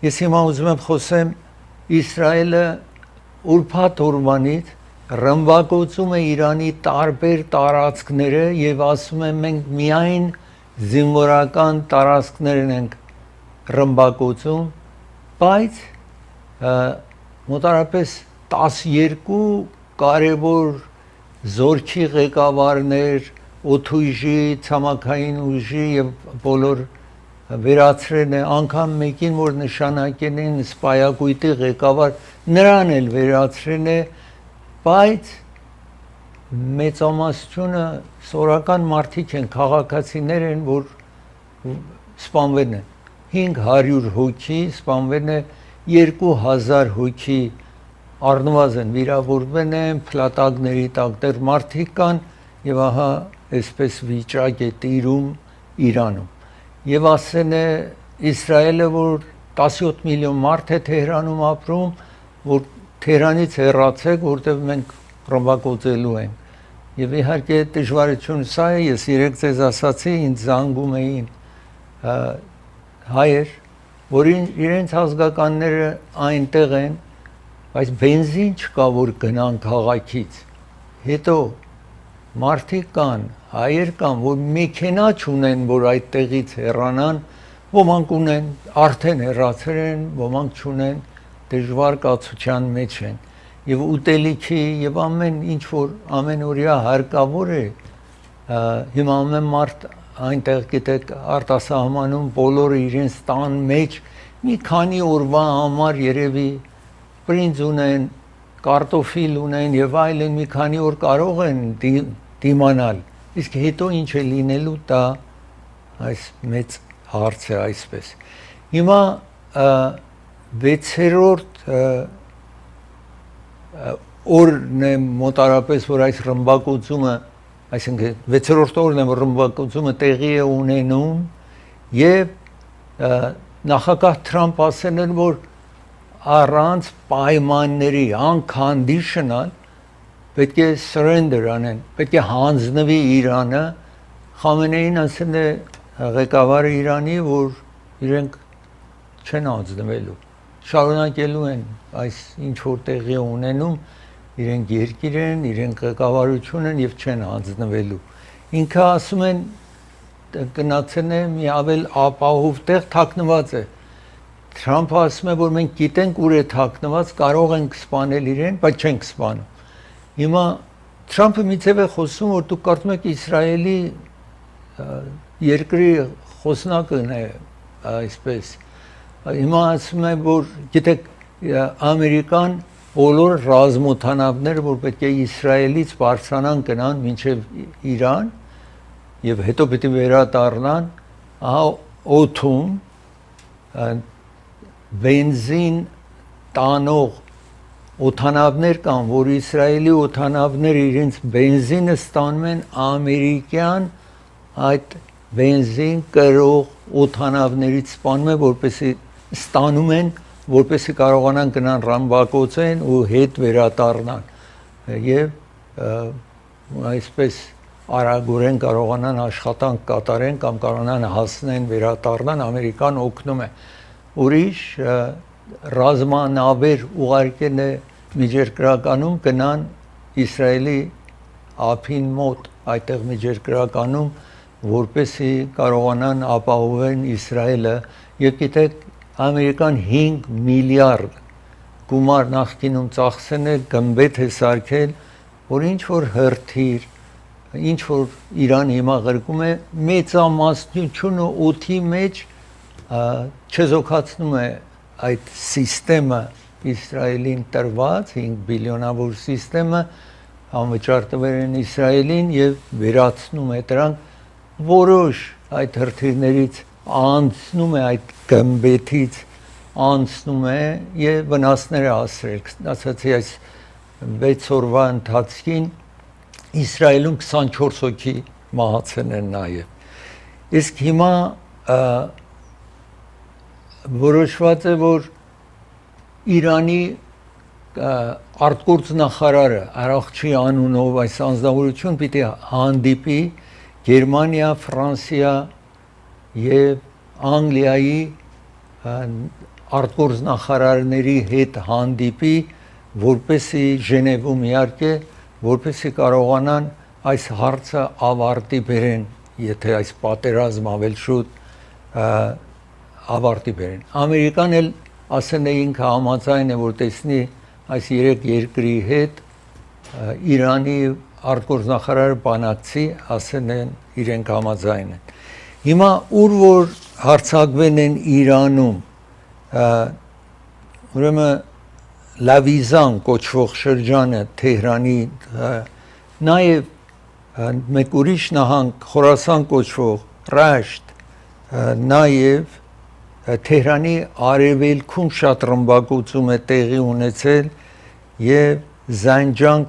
Ես հիմա ուզում եմ խոսեմ Իսրայելը ուրբաթ օրվանից ռմբակոծում է Իրանի տարբեր տարածքները եւ ասում է մենք միայն զինվորական տարածքներն ենք ռմբակոծում, բայց մոտարապես 12 կարևոր զորքի ղեկավարներ, օդուժի, ցամաքային ուժի եւ բոլոր վերացրել է, անգամ մեկին որ նշանակել են սպայակույտի ղեկավար, նրան էլ վերացրել է, բայց մեծամասնությունը սորական մարդիկ են, քաղաքացիներ են, որ սպանվել են, 500 հոգի սպանվել է, 2000 հոգի առնվազն վիրավորվել են, փլատակների տակ դեռ մարդիկ կան եւ ահա այսպես վիճակ է տիրում Իրանում։ Եվ ասել է Իսրայելը, որ 17 միլիոն մարդ է Թեհրանում ապրում, որ Թեհրանից հեռացեք, որտեղ մենք ռմբակոծելու ենք։ Եվ իհարկե դժվարությունը սա է, ես երեք ձեզ ասացի, ինձ զանգում էին հայեր, որ իրենց ազգականները այնտեղ են, բայց բենզին չկա, որ գնան քաղաքից։ Հետո մարդիկ կան, հայեր կան, որ մեքենա չունեն, որ այդտեղից հեռանան, ոմանք ունեն, արդեն հեռացել են, ոմանք չունեն, դժվար կացության մեջ են։ Եվ ուտելիքի եւ ամեն ինչ որ ամենօրյա հարկավոր է, հիմա ամեն մարդ այնտեղ գիտեք արտասահմանում բոլորը իրենց տան մեջ մի քանի օրվա համար երևի բրինձ ունեն, կարտոֆիլ ունեն եւ այլն, մի քանի օր կարող են դիմանալ, իսկ հետո ինչ է լինելու, դա այս մեծ հարց է այսպես։ Հիմա 6-րդ օրն է մոտարապես, որ այս ռմբակոծումը, այսինքն 6-րդ օրն է, որ ռմբակոծումը տեղի է ունենում եւ նախագահ Թրամփ ասել էր, որ առանց պայմանների unconditional պետք է surrender անեն, պետք է հանձնվի Իրանը, Խամենեին ասել է ղեկավարը Իրանի, որ իրենք չեն հանձնվելու, շարունակելու են այս ինչ որ տեղի ունենում, իրենք երկիր են, իրենք ղեկավարություն են եւ չեն հանձնվելու։ Ինքը ասում են գնացել է մի ավել ապահով տեղ, թաքնված է։ Թրամփը ասում է, որ մենք գիտենք ուր է թաքնված, կարող ենք սպանել իրեն, բայց չենք սպանում։ Հիմա Թրամփը միցև է խոսում, որ դուք կարծում եք Իսրայելի երկրի խոսնակն է այսպես։ Հիմա ասում է, որ գիտեք Ամերիկան բոլոր ռազմօդանավները, որ պետք է Իսրայելից բարձրանան գնան մինչև Իրան եւ հետո պետք է վերադառնան, ահա օդում բենզին տանող օդանավներ կան, որ Իսրայելի օդանավները իրենց բենզինը ստանում են ամերիկյան այդ բենզին կրող օդանավներից սպանում են, որպեսզի ստանում են, որպեսզի կարողանան գնան ռմբակոծեն ու հետ վերադառնան եւ այսպես արագորեն կարողանան աշխատանք կատարեն կամ կարողանան հասնեն վերադառնան, Ամերիկան օգնում է։ Ուրիշ ռազմանավեր ուղարկել է միջերկրականում գնան Իսրայելի ափին մոտ, այդտեղ միջերկրականում, որպեսզի կարողանան ապահովեն Իսրայելը, եւ գիտեք Ամերիկան 5 միլիարդ գումար նախկինում ծախսել է, գմբեթ է սարքել, որ ինչ որ հրթիռ, ինչ որ Իրան հիմա ղրկում է, մեծամասնությունը օդի մեջ չեզոքացնում է այդ սիստեմը Իսրայելին տրված 5 բիլիոնավոր սիստեմը անվճար տվել են Իսրայելին եւ վերացնում է դրանք որոշ այդ հրթիռներից անցնում է այդ գմբեթից անցնում է եւ վնասներ է հասցրել ասացի այս 6 օրվա ընթացքին Իսրայելում 24 հոգի մահացել են նաեւ իսկ հիմա որոշված է որ Իրանի արտգործնախարարը Արախչի անունով այս անձնավորություն պիտի հանդիպի Գերմանիա, Ֆրանսիա եւ Անգլիայի արտգործնախարարների հետ հանդիպի, որպեսի Ժնևում իհարկե, որպեսի կարողանան այս հարցը ավարտի բերեն, եթե այս պատերազմը ավելի շուտ ավարտի բերեն։ Ամերիկան էլ ասեն է ինքը համաձայն է, որ տեսնի այս երեք երկրի հետ Իրանի արտգործնախարարը բանակցի, ասեն են իրենք համաձայն են։ Հիմա ուր որ հարցակվեն են Իրանում, ուրեմն Լավիզան կոչվող շրջանը Թեհրանի, նաև մեկ ուրիշ նահանգ Խորասան կոչվող Ռաշտ, նաև Թեհրանի արևելքում շատ ռմբակոծում է տեղի ունեցել եւ Զանջան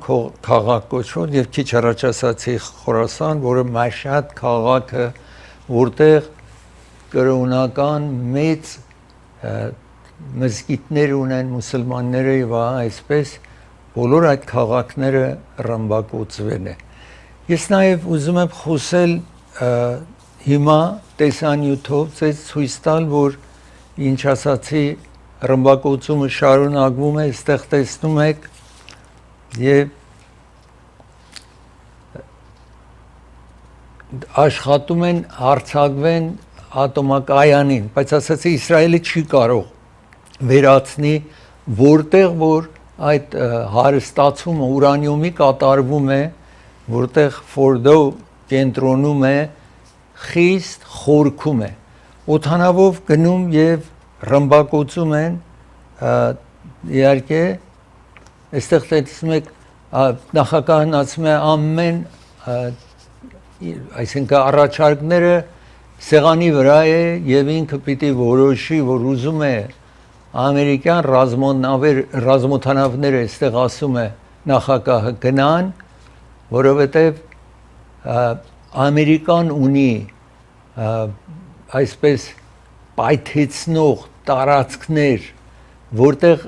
քաղաք կոչվող եւ քիչ առաջ ասացի Խորասան, որը Մաշհադ քաղաքը, որտեղ կրոնական մեծ մզկիթներ ունեն մուսուլմանները եւ այսպես բոլոր այդ քաղաքները ռմբակոծվել են։ Ես նաեւ ուզում եմ խոսել հիմա տեսանյութով ցույց տալ, որ ինչ ասացի ռմբակոծումը շարունակվում է, այստեղ տեսնում եք եւ աշխատում են հարցակվեն ատոմակայանին, բայց ասացի Իսրայելը չի կարող վերացնի, որտեղ որ այդ հարստացումը ուրանիումի կատարվում է, որտեղ Ֆորդո կենտրոնում է, խիստ խորքում է, օդանավով գնում եւ ռմբակոծում են, իհարկե այստեղ տեսնում եք նախագահն ասում է ամեն այսինքն առաջարկները սեղանի վրա է եւ ինքը պիտի որոշի, որ ուզում է ամերիկյան ռազմօդանավները այստեղ ասում է նախագահը գնան, որովհետեւ Ամերիկան ունի այսպես պայթեցնող տարածքներ, որտեղ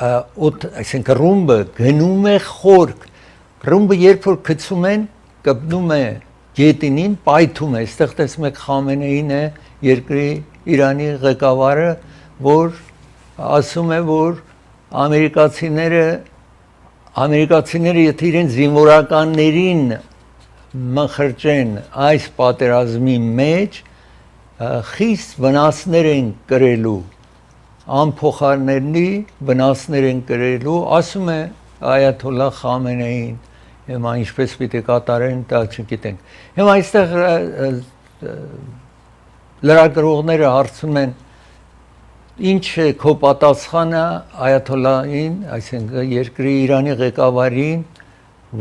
այսինքն ռումբը գնում է խորք, ռումբը երբ որ գցում են, կպնում է գետինին, պայթում է, այստեղ տեսնում եք Խամենեին է երկրի Իրանի ղեկավարը, որ ասում է, որ ամերիկացիները եթե իրենց զինվորականներին մխրճեն այս պատերազմի մեջ, խիստ վնասներ են կրելու, անփոխարինելի վնասներ են կրելու, ասում է Այաթոլլահ Խամենեին, հիմա ինչպես պիտի կատարեն, դա չգիտենք։ Հիմա այստեղ լրագրողները հարցում են, ինչ է քո պատասխանը Այաթոլլահին, այսինքն երկրի Իրանի ղեկավարին,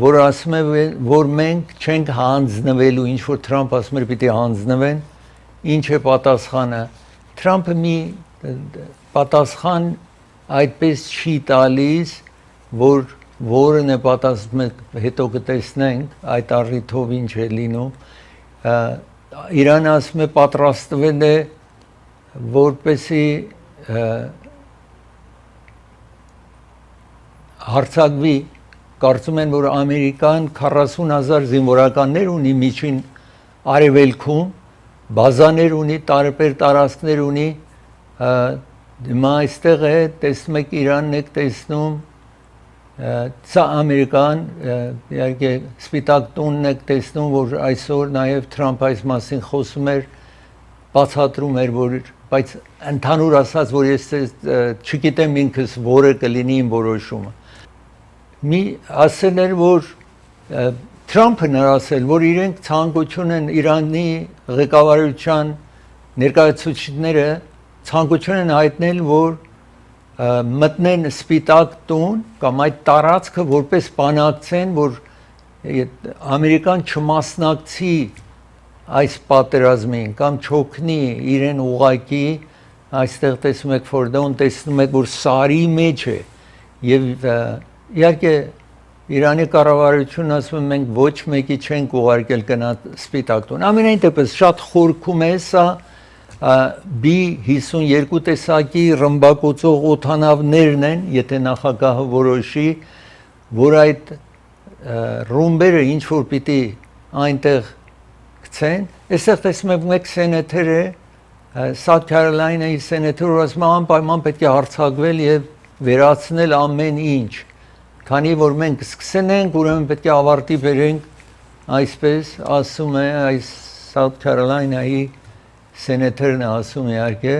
որ ասում է, որ մենք չենք հանձնվելու, ինչ որ Թրամփ ասում էր պիտի հանձնվեն, ինչ է պատասխանը։ Թրամփը մի պատասխան այդպես չի տալիս, որ որն է պատասխանը, հետո կտեսնենք այդ առիթով ինչ է լինում։ Իրանը ասում է պատրաստվել է, որպեսի հարցակվի, կարծում են, որ Ամերիկան 40,000 զինվորականներ ունի միջին արևելքում, բազաներ ունի, տարբեր տարածքներ ունի, հիմա այստեղ է, տեսնում եք Իրանն եք տեսնում, սա Ամերիկան, իհարկե Սպիտակ տունն եք տեսնում, որ այսօր նաև Թրամփ այս մասին խոսում էր, բացատրում էր, որ բայց ընդհանուր ասած, որ ես չգիտեմ ինքս որը կլինի իմ որոշումը։ Մի ասել էր, որ Թրամփը ասել, որ իրենք ցանկություն են Իրանի ղեկավարության ներկայացուցիչները ցանկություն են հայտնել, որ մտնեն Սպիտակ տուն կամ այդ տարածքը որպես բանակցեն, որ Ամերիկան չմասնակցի այս պատերազմին կամ չօգնի իրեն ուղակի, այստեղ տեսնում եք Ֆորդոն, տեսնում եք, որ սարի մեջ է եւ իհարկե Իրանի կառավարությունն ասում է մենք ոչ մեկի չենք ուղարկել գնա Սպիտակ տուն։ Ամենայն դեպս շատ խորքում է սա B-52 տեսակի ռմբակոծող օդանավներն են, եթե նախագահը որոշի, որ այդ ռումբերը ինչ որ պիտի այնտեղ գցեն։ Այստեղ տեսնում եք մեկ սենատոր է, South Carolina-ի սենատորը ասում է անպայման պետք է հարձակվել եւ վերացնել ամեն ինչ, քանի որ մենք սկսել ենք, ուրեմն պետք է ավարտի բերենք, այսպես ասում է այս South Carolina-ի սենատորն ասում է իհարկե,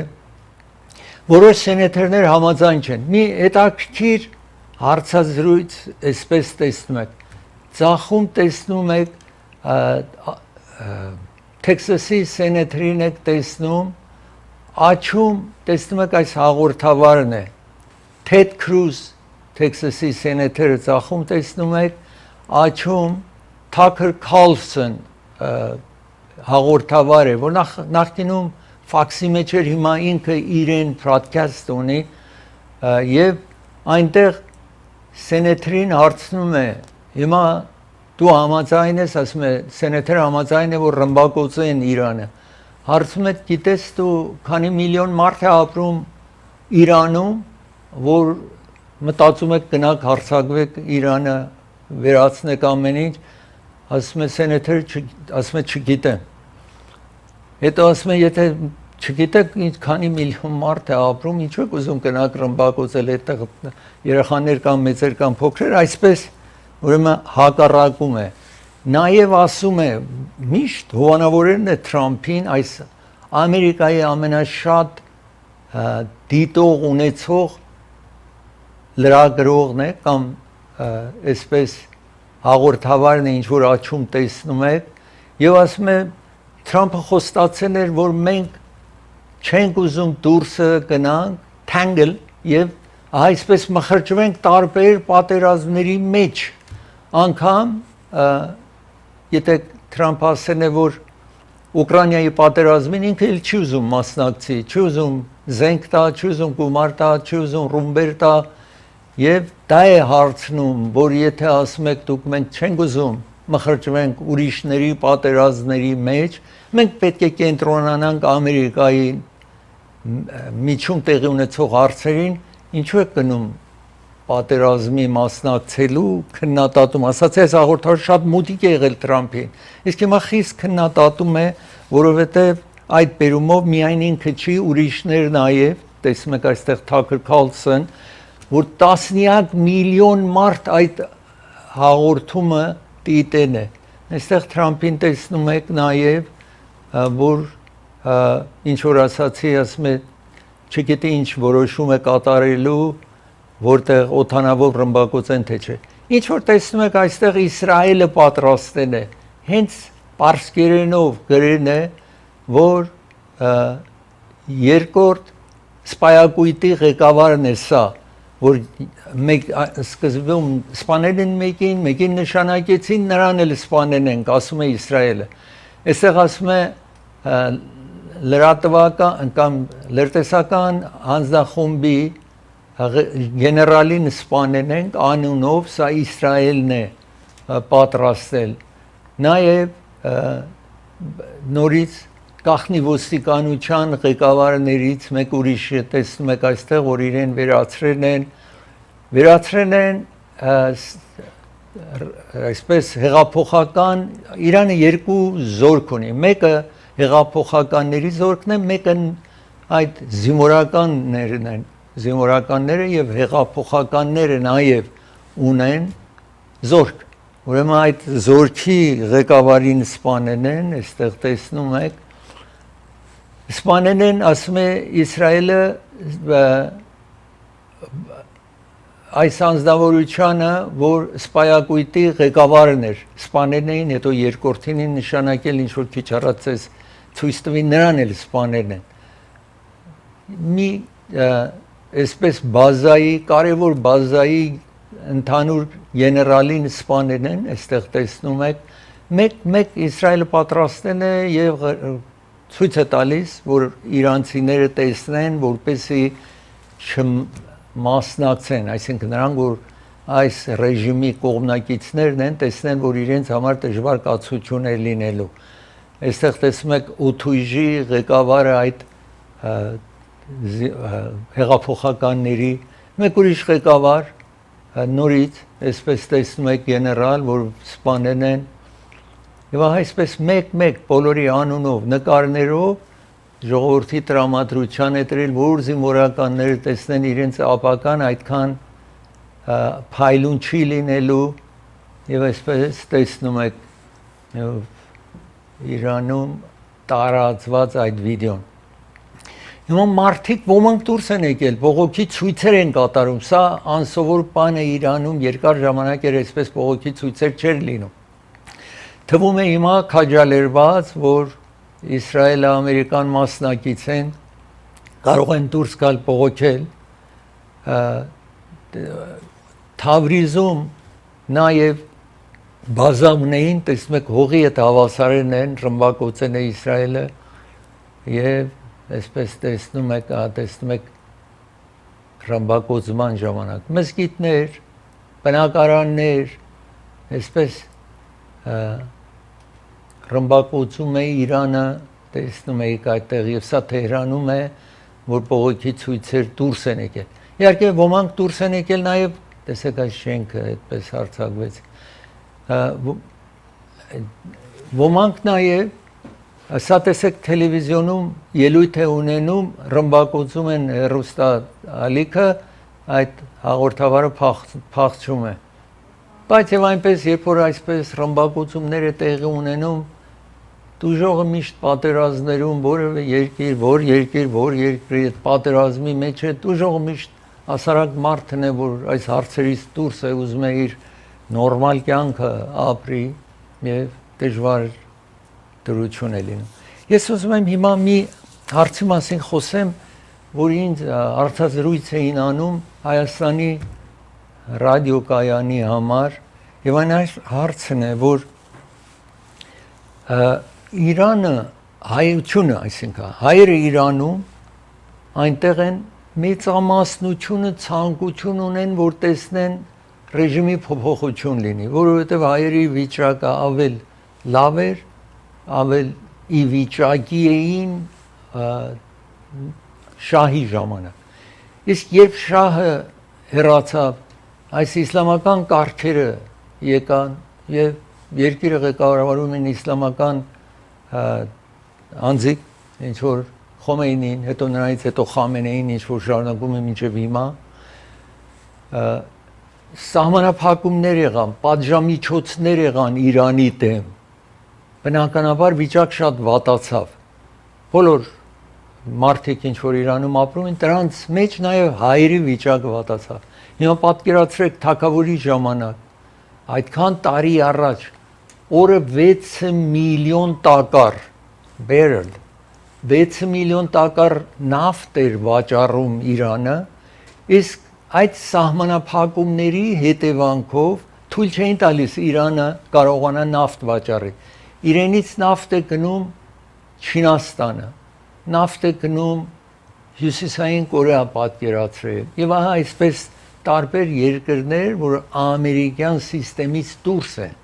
որոշ սենատորներ համաձայն չեն։ Մի հետաքրքիր հարցազրույց այսպես տեսնում եք, ծախում տեսնում եք Թեքսասի սենատորին եք տեսնում, աչում տեսնում եք այս հաղորդավարն է, Թեդ Քրուզ, Թեքսասի սենատորը ծախում տեսնում եք, աչում Թաքեր Քարլսոն հաղորդավար է, որ նախկինում ֆաքսի մեջ էր, հիմա ինքը իրեն բրոդքասթ ունի եւ այնտեղ սենատորին հարցնում է, հիմա դու համաձայն ես, ասում է, սենատորը համաձայն է, որ ռմբակոծեն Իրանը։ Հարցում է, գիտես դու քանի միլիոն մարդ է ապրում Իրանում, որ մտածում եք գնաք հարցակվեք Իրանը, վերացնեք ամեն ինչ, ասում է սենատորը, ասում է չգիտեմ։ Հետո ասում է, եթե չգիտեք քանի միլիոն մարդ է ապրում, ինչու եք ուզում գնաք ռմբակոծել, այդտեղ երեխաներ կան, մեծեր կան, փոքրեր, այսպես ուրեմն հակառակում է։ Նաև ասում է, միշտ հովանավորելն է Թրամփին, այս Ամերիկայի ամենաշատ դիտող ունեցող լրագրողն է կամ այսպես հաղորդավարն է, ինչ որ աչում տեսնում եք, եւ ասում է Թրամփը խոստացել էր, որ մենք չենք ուզում դուրսը գնանք, tangle եւ այսպես մխրճվենք տարբեր պատերազմների մեջ, անգամ եթե Թրամփը ասել է, որ Ուկրաինայի պատերազմին ինքը էլ չի ուզում մասնակցի, չի ուզում զենք տա, չի ուզում գումար տա, չի ուզում ռումբեր տա, եւ դա է հարցնում, որ եթե ասում եք դուք մենք չենք ուզում մխրճվենք ուրիշների պատերազմների մեջ, մենք պետք է կենտրոնանանք Ամերիկայի միջում տեղի ունեցող հարցերին, ինչու է գնում պատերազմի մասնակցելու քննադատում, ասած այս հաղորդարը շատ մուտիկ է եղել Թրամփին, իսկ հիմա խիստ քննադատում է, որովհետև այդ բերումով միայն ինքը չի, ուրիշներ նաև, տեսնում եք այստեղ Թաքեր Քարլսոն, որ տասնյակ միլիոն մարդ այդ հաղորդումը դիտեն է, այստեղ Թրամփին տեսնում եք նաև, որ ինչ որ ասացի, ասում է, չգիտի ինչ որոշում է կատարելու, որտեղ օթանավոր ռմբակոծեն թե չէ։ Ինչ որ տեսնում եք այստեղ Իսրայելը պատրաստել է, հենց պարսկերենով գրեն է, որ երկրորդ սպայակույտի ղեկավարն է սա, որ սկզբում սպանել են մեկին նշանակեցին, նրան էլ սպանել ենք, ասում է Իսրայելը։ Այստեղ ասում է լրատվական կամ լրտեսական հանձնախումբի գեներալին սպանել ենք անունով, սա Իսրայելն է պատրաստել։ Նաև նորից գաղտնի ոստիկանության ղեկավարներից մեկ ուրիշը տեսնում եք այստեղ, որ իրեն վերացրել են այսպես հեղափոխական, Իրանը երկու զորք ունի, մեկը հեղափոխականների զորքն է, մեկը այդ զինվորականները եւ հեղափոխականները նաեւ ունեն զորք, ուրեմն այդ զորքի ղեկավարին սպանել են, այստեղ տեսնում եք, սպանել են, ասում է Իսրայելը այս անձնավորությանը, որ սպայակույտի ղեկավարն էր, սպանել էին, հետո երկրորդին նշանակել, ինչ որ քիչ առաջ ցույց տվի, նրան էլ սպանել են։ Մի այսպես բազայի, կարևոր բազայի ընդհանուր գեներալին սպանել են, այստեղ տեսնում եք, մեկ Իսրայելը պատրաստել է եւ ցույց է տալիս, որ իրանցիները տեսնեն, որպեսզի չմասնակցեն, այսինքն նրանք, որ այս ռեժիմի կողմնակիցներն են, տեսնեն, որ իրենց համար դժվար կացություն է լինելու։ Այստեղ տեսնում եք Ութույժի ղեկավարը այդ հեղափոխականների, մեկ ուրիշ ղեկավար նորից, այսպես տեսնում եք գեներալ, որ սպանել են, եւ այսպես մեկ բոլորի անունով, նկարներով ժողովրդի տրամադրության է դրել, որ զինվորականները տեսնեն իրենց ապական այդքան փայլուն չի լինելու եւ այսպես տեսնում եք Իրանում տարածված այդ վիդեոն։ Հիմա մարդիկ ոմանք դուրս են եկել, բողոքի ցույցեր են կատարում, սա անսովոր բան է Իրանում, երկար ժամանակ էր այսպես բողոքի ցույցեր չէր լինում։ Թվում է հիմա քաջալերված, որ Իսրայել-ամերիկան մասնակից են, կարող են դուրս գալ բողոքել, Թավրիզում նաև բազամներին տեսնում եք հողի այդ հավասարեն են ռմբակոծեն է Իսրայելը եւ այսպես տեսնում եք ռմբակոծման ժամանակ մզկիթներ, բնակարաններ այսպես ռմբակոծում է Իրանը տեսնում եք այդտեղ եւ սա Թեհրանում է որ բողոքի ցույցեր դուրս են եկել իհարկե ոմանք դուրս են եկել նաեւ տեսեք այս շենքը այդպես հարցակվեց ոմանք նաև սա տեսեք տելևիզիոնում ելույթ է ունենում ռմբակոծում են հեռուստա ալիքը այդ հաղորդավարը փախչում է բայց եւ այնպես երբ որ այսպես ռմբակոծումներ է տեղի ունենում դուժողը միշտ պատերազմներում որևէ երկիր որ երկրի այդ պատերազմի մեջ է դուժողը միշտ ասարակ մարդն է որ այս հարցերից դուրս է ուզում է իր նորմալ կյանքը ապրի եւ դժվար դրություն է լինում ես ուզում եմ հիմա մի հարցի մասին խոսեմ որ ինձ հարցազրույց էին անում Հայաստանի ռադիոկայանի համար եւ այն հարցն է որ Իրանը հայությունը այսինքն հայերը Իրանում այնտեղ են մեծամասնությունը ցանկություն ունեն որ տեսնեն ռեժիմի փոփոխություն լինի, որովհետև հայերի վիճակը ավել լավ էր, ավել ի վիճակի էին շահի ժամանակ։ Իսկ երբ շահը հեռացավ, այս իսլամական կարգերը եկան եւ երկիրը ղեկավարում են իսլամական անձիկ, ինչ որ Խոմեյնին, հետո նրանից հետո Խամենեին, ինչ որ շարունակում է մինչև հիմա սահմանափակումներ եղան, պատժամիջոցներ եղան Իրանի դեմ, բնականաբար վիճակ շատ վատացավ, բոլոր մարդիկ ինչ որ Իրանում ապրում են, դրանց մեջ նաև հայերի վիճակը վատացավ, հիմա պատկերացրեք թագավորի ժամանակ, այդքան տարի առաջ, օրը 6 միլիոն տակար, barrel, 6 միլիոն տակար նավթ էր վաճառում Իրանը, իսկ այդ սահմանափակումների հետևանքով թույլ չէին տալիս Իրանը կարողանա նավթ վաճառել։ Իրենից նավթ է գնում Չինաստանը, նավթ է գնում Հյուսիսային Կորեա պատկերացրել։ Եվ ահա այսպես տարբեր երկրներ, որ ամերիկյան համակարգից դուրս են։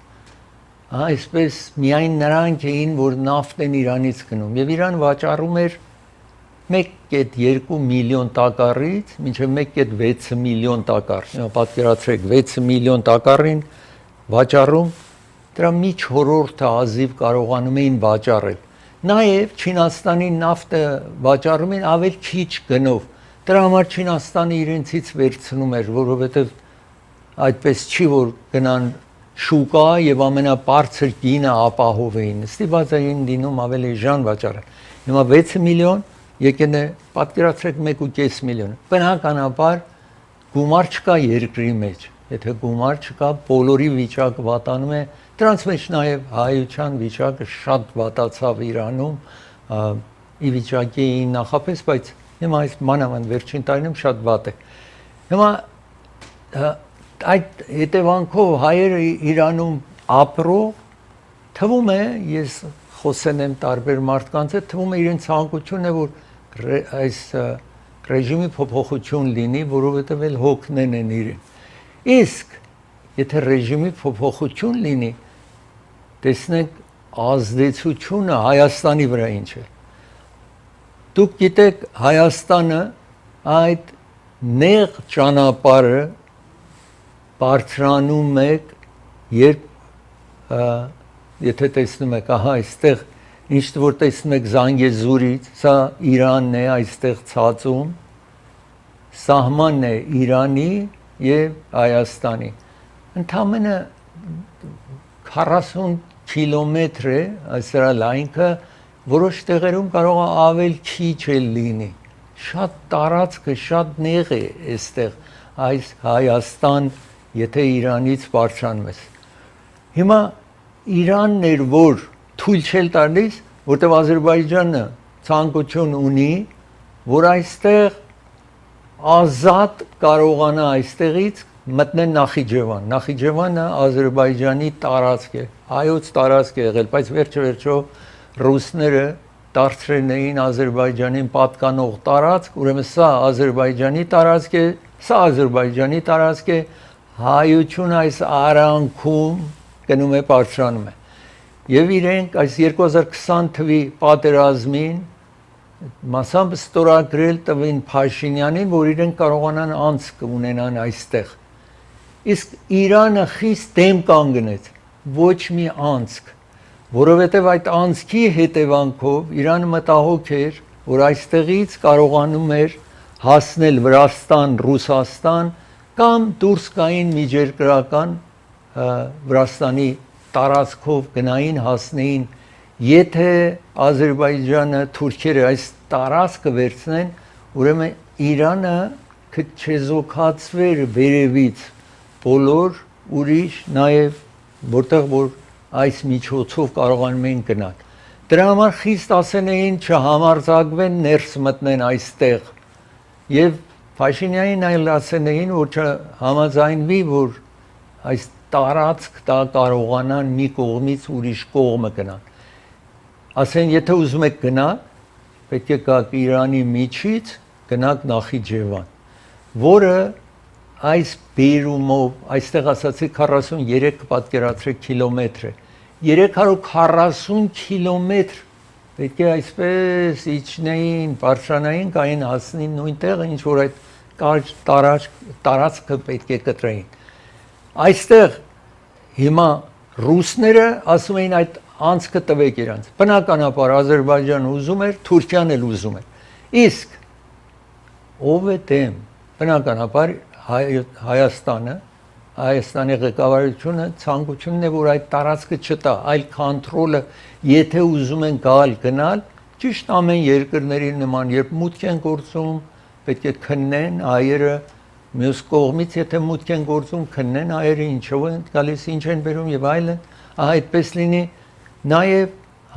Այսպես միայն նրանք էին, որ նավթ են Իրանից գնում, եւ Իրան վաճառում էր 1.2 միլիոն տակառից մինչև 1.6 միլիոն տակառ։ Պատկերացրեք 6 միլիոն տակառին վաճառում, դրա մի չորրորդը ազիվ կարողանում էին վաճառել։ Նաև Չինաստանի նավթը վաճառում են ավելի քիչ գնով։ Դրա համար Չինաստանը իրենցից վերցնում էր, որովհետև այդպես չի որ գնան շուկա եւ ամենաբարձր գինը ապահովեին։ Ստիպված էին դինում ավելի ժան վաճառել։ Հիմա 6 միլիոն եկել է պատկերացրեք 1.5 միլիոն։ Բնականաբար գումար չկա երկրի մեջ։ Եթե գումար չկա, բոլորի վիճակը վատանում է։ Դրանց մեջ նաև հայության վիճակը շատ վատացավ Իրանում, ի վիճակի էին նախապես, բայց հիմա այս մանավանդ վերջին տարիներում շատ վատ է։ Հիմա այդ հետևանքով հայերը Իրանում ապրող թվում է, ես խոսել եմ տարբեր մարդկանց հետ, թվում է իրենց ցանկությունն է, որ այս ռեժիմի փոփոխություն լինի, որովհետև էլ հոգնեն են իրեն։ Իսկ եթե ռեժիմի փոփոխություն լինի, տեսնեք ազդեցությունը Հայաստանի վրա ինչ է։ Դուք գիտեք Հայաստանը այդ նեղ ճանապարհը բարձրանում եք, երբ եթե տեսնում եք, ահա այստեղ ինչ որ տեսնում եք Զանգեզուրից, սա Իրանն է այստեղ ցածում, սահմանն է Իրանի եւ Հայաստանի։ Ընդամենը 40 կիլոմետր է այսրա լայնքը, որոշ տեղերում կարող է ավել քիչ լինի։ Շատ տարածքը շատ նեղ է այստեղ այս Հայաստան, եթե Իրանից բարձրանում ես։ Հիմա Իրանն էր, որ թույլ չէր տալիս, որտեղ Ադրբեջանը ցանկություն ունի, որ այստեղ ազատ կարողանա այստեղից մտնել Նախիջևան։ Նախիջևանը Ադրբեջանի տարածք է, հայոց տարածք է եղել, բայց վերջո ռուսները դարձրել էին Ադրբեջանին պատկանող տարածք, ուրեմն սա Ադրբեջանի տարածք է, սա Ադրբեջանի տարածք է, հայությունը այս արանքում գնում է բարձրանում է։ Եվ իրենք այս 2020 թվականի պատերազմին մասամբ ստորագրել տվին Փաշինյանին, որ իրենք կարողանան անցք ունենան այստեղ։ Իսկ Իրանը խիստ դեմ կանգնեց, ոչ մի անցք, որովհետև այդ անցքի հետևանքով Իրանը մտահոգ էր, որ այստեղից կարողանում էր հասնել Վրաստան, Ռուսաստան կամ դուրս գային միջերկրական Վրաստանի տարածքով գնային հասնեին, եթե Ադրբեջանը, թուրքերը այս տարածքը վերցնեն, ուրեմն Իրանը կչեզոքացվեր վերևից բոլոր ուրիշ նաև որտեղ որ այս միջոցով կարողանում են գնալ։ Դրա համար խիստ ասեն էին չհամարձակվեն ներս մտնեն այստեղ եւ Փաշինյանին այլ ասեն էին որ չհամաձայնվի որ այս տարածք դա կարողանան մի կողմից ուրիշ կողմը գնան։ Ասեն եթե ուզում եք գնալ, պետք է գաք Իրանի միջից գնաք Նախիջևան, որը այս բերումով այստեղ ասացի 43 պատկերացրեք կիլոմետր է 340 կիլոմետր պետք է այսպես իջնեին բարձրանային կային հասնին նույն տեղը ինչ որ այդ տարածքը պետք է կտրեին այստեղ հիմա ռուսները ասում էին այդ անցքը տվեք իրանց բնականաբար Ադրբեջանը ուզում էր Թուրքիան էլ ուզում էր իսկ ով է դեմ բնականաբար Հայաստանի ղեկավարությունը ցանկությունն է որ այդ տարածքը չտա, այլ կոնտրոլը, եթե ուզում են գալ գնալ, ճիշտ ամեն երկրների նման, երբ մուտք են գործում, պետք է քննեն հայերը, մյուս կողմից եթե մուտք են գործում, քննեն հայերը ինչով են գալիս, ինչ են բերում եւ այլն, այդպես լինի, նաեւ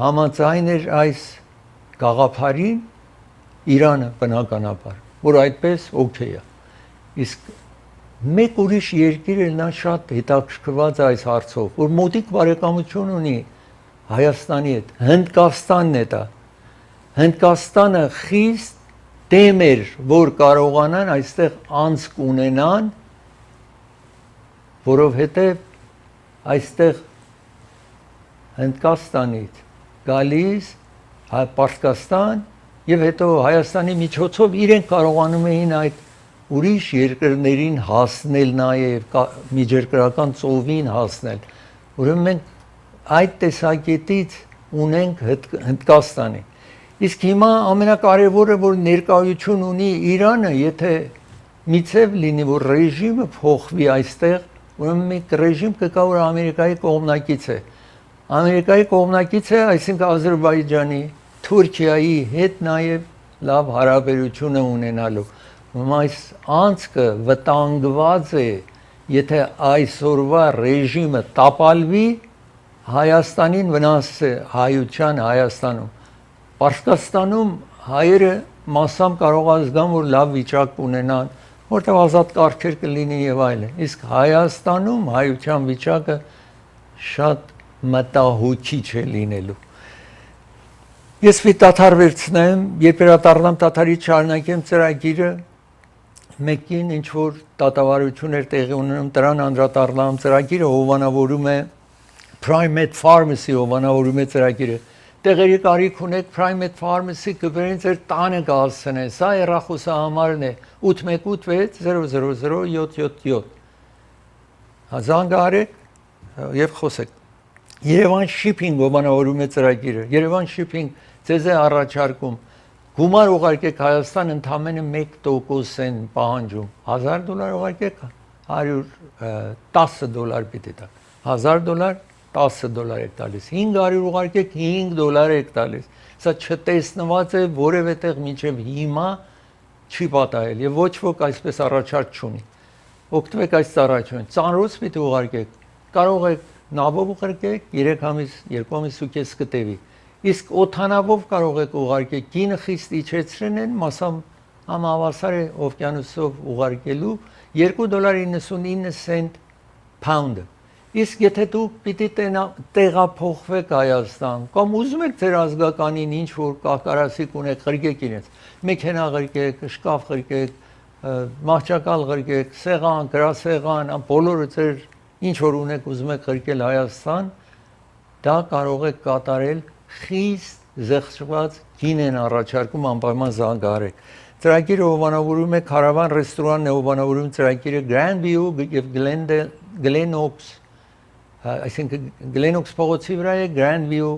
համաձայն էր այս գաղափարին Իրանը բնականաբար, որ այդպես օքեյ է։ Իսկ մեկ ուրիշ երկիր էլ նա շատ հետաքրքրված է այս հարցով, որ մոտիկ բարեկամություն ունի Հայաստանի հետ, Հնդկաստանն է դա։ Հնդկաստանը խիստ դեմ էր, որ կարողանան այստեղ անցք ունենան, որովհետև այստեղ Հնդկաստանից գալիս Պարսկաստան եւ հետո Հայաստանի միջոցով իրենք կարողանում էին այդ ուրիշ երկրներին հասնել նաև միջերկրական ծովին հասնել։ Ուրեմն մենք այդ տեսակետից ունենք Հնդկաստանի։ Իսկ հիմա ամենակարևորը որ ներկայություն ունի Իրանը, եթե միցև լինի որ ռեժիմը փոխվի այստեղ, ուրեմն մի ռեժիմ կգա որ Ամերիկայի կողմնակից է։ Ամերիկայի կողմնակից է, այսինքն Ադրբեջանի, Թուրքիայի հետ նաև լավ հարաբերություն ունենալու։ Այս անցքը վտանգված է, եթե այսօրվա ռեժիմը տապալվի, Հայաստանին վնաս է հայության Հայաստանում։ Պարսկաստանում հայերը մասամբ կարող ազգան, որ լավ վիճակ ունենան, որտեղ ազատ կարգեր կլինի եւ այլն։ Իսկ Հայաստանում հայության վիճակը շատ մտահոգիչ է լինելու։ Ես մի դադար վերցնեմ, երբ վերադառնամ դադարից շարունակեմ ծրագիրը, մեկին ինչ որ դատավարություն էր տեղի ունենում, դրան անդրադառնամ ծրագիրը հովանավորում է Primate Pharmacy հովանավորում է ծրագիրը։ Տեղերի կարիք ունեք Primate Pharmacy կբերեն ձեր տանը կհասցնեն։ Սա հեռախոսահամարն է 818600777։ Զանգ արեք եւ խոսեք։ Երևան shipping ովանավորում է ծրագիրը։ Երևան shipping ձեզ է առաջարկում գումար ուղարկեք Հայաստան ընդամենը 1% են պահանջում։ $1000 ուղարկեք $110 պիտի տա։ $1000 $10 եք տալիս։ 500 ուղարկեք $5 եք տալիս։ Սա չտեսնված է որևէ տեղ մինչև հիմա չի պատահել եւ ոչ ոք այսպես առաջարկ չունի։ Օգտվեք այս ծառայությունից։ Ծանրոց պիտի ուղարկեք։ Կարող եք նավով ուղարկեք 3 ամիս, 2 ամիս ու կես կտևի։ Իսկ օթանավով կարող եք ուղարկեք, գինը խիստ իջեցրեն են, մասամբ համավասար է օվկիանոսով ուղարկելու $2.99 pound-ը։ Իսկ եթե դուք պիտի տեղափոխվեք Հայաստան, կամ ուզում եք ձեր ազգականին ինչ որ կահկարասիկ ունեք, ղրկեք իրենց, մեքենա ղրկեք, շկաֆ ղրկեք, մահճակալ ղրկեք, սեղան, գրասեղան, բոլորը ձեր ինչ որ ունեք ուզում եք ղրկել Հայաստան, դա կարող եք կատարել խիստ զեղչված գին են առաջարկում անպայման զանգահարեք։ Ծրագիրը հովանավորում է Քարավան ռեստորանն է հովանավորում ծրագիրը Grand View եւ Glenox, այսինքն Glenox փողոցի վրա է Grand View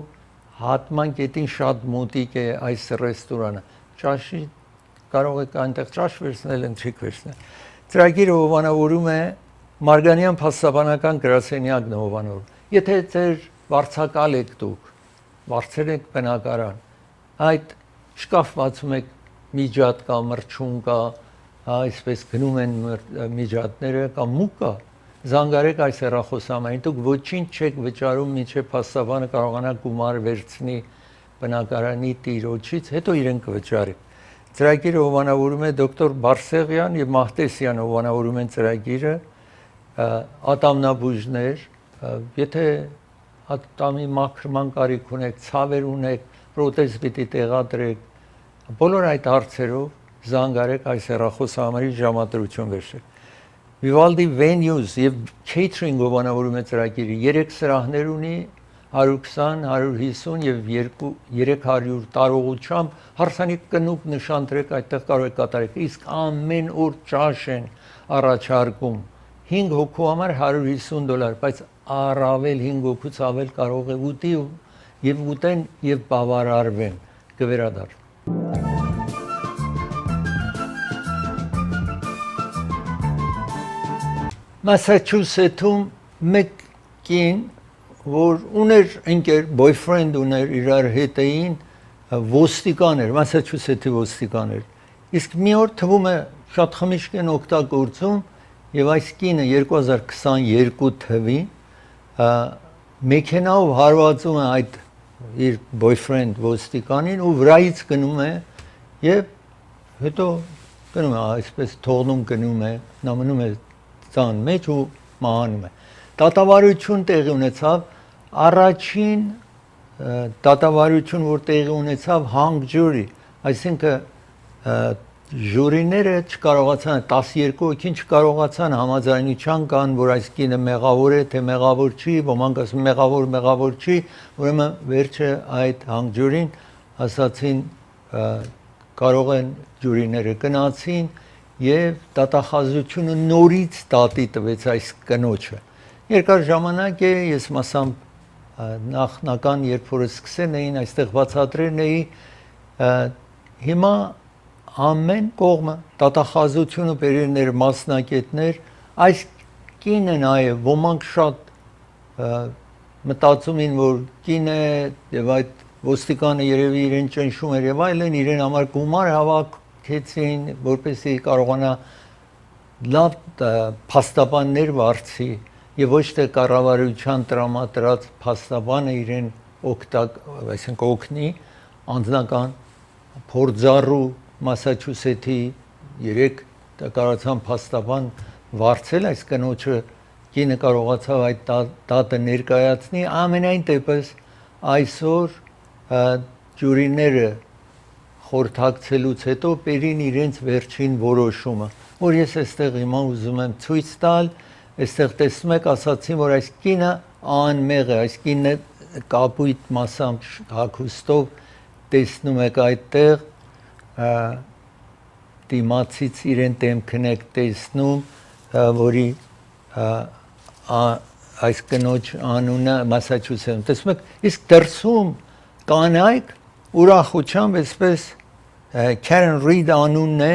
հատման կետին շատ մոտիկ է այս ռեստորանը։ Ճաշի կարող եք այնտեղ ճաշ վերցնել, ընթրիք վերցնել։ Ծրագիրը հովանավորում է Մարգանյան փաստաբանական գրասենյակն է հովանավորում։ Եթե ձեր վարձակալ եք դուք, վարձել եք բնակարան, այդ շկաֆ բացում եք միջատ կա, մրջուն կա, այսպես գնում են միջատները կամ մուկ կա, զանգարեք այս հեռախոսամային, դուք ոչինչ չեք վճարում, մինչև փաստաբանը կարողանա գումար վերցնի բնակարանի տիրոջից, հետո իրեն կվճարի։ Ծրագիրը հովանավորում է դոկտոր Բարսեղյան եւ Մահտեսյան հովանավորում են ծրագիրը, ատամնաբույժներ, եթե ատամի մաքրման կարիք ունեք, ցավեր ունեք, պրոթեզ պիտի տեղադրեք, բոլոր այդ հարցերով զանգարեք այս հեռախոսահամարի ժամադրություն վերցրեք։ Vivaldi Venues եւ Catering հովանավորում է ծրագիրը 3 սրահներ ունի 120, 150 եւ 300 տարողությամբ հարսանիք կնուկ նշանտրեք այդտեղ կարող եք կատարեք իսկ ամեն օր ճաշ են առաջարկում 5 հոգու համար $150 բայց առավել 5 հոգուց ավել կարող է ուտի եւ ուտեն եւ բավարարվեն կվերադառ Մասաչուսեթում մեկ կին որ ուներ ընկեր boyfriend ուներ իրար հետ էին ոստիկան էր Մասաչուսեթի ոստիկան էր իսկ մի օր թվում է շատ խմիչք են օգտագործում եւ այս կինը 2022 թվին մեքենայով հարվածում է այդ իր boyfriend ոստիկանին ու վրայից գնում է եւ հետո գնում է այսպես թողնում գնում է նա մնում է ցան մեջ ու մահանում է դատավարություն տեղի ունեցավ առաջին դատավարություն որ տեղի ունեցավ hung jury այսինքն ժյուրիները չկարողացան 12 հոգին չկարողացան համաձայնության կան որ այս կինը մեղավոր է թե մեղավոր չի ոմանք ասում մեղավոր չի ուրեմն վերջը այդ hung jury-ին ասացին կարող են ժյուրիները գնացին եւ դատախազությունը նորից դատի տվեց այս կնոջը երկար ժամանակ է ես մասամբ նախնական երբ որ սկսեն էին այստեղ բացատրեն էի հիմա ամեն կողմը դատախազությունը բերերներ մասնակետներ այս կինը նաեւ ոմանք շատ մտածում են որ կինը եւ այդ ոստիկանը երևի իրեն ճնշում էր եւ այլն իրեն համար գումար հավաքեցին որպեսզի կարողանա լավ փաստաբաններ վարձի եւ ոչ թե կառավարության տրամադրած փաստաբանը իրեն այսինքն օգնի անձնական փորձառու Մասաչուսեթի 3 կարողացան փաստաբան վարձել այս կնոջը կինը կարողացավ այդ դատը ներկայացնի ամենայն դեպս այսօր ջուրիները խորհրդակցելուց հետո բերին իրենց վերջին որոշումը որ ես այստեղ հիմա ուզում եմ ցույց տալ այստեղ տեսնում եք ասացին որ այս կինը անմեղ է այս կինը կապույտ մասամբ հագուստով տեսնում եք այդտեղ դիմացից իրեն դեմքն եք տեսնում որի այս կնոջ անունը Մասաչուսեթսում։ Տեսնում եք, իսկ դրսում կանայք ուրախությամբ այսպես Karen Reed անունն է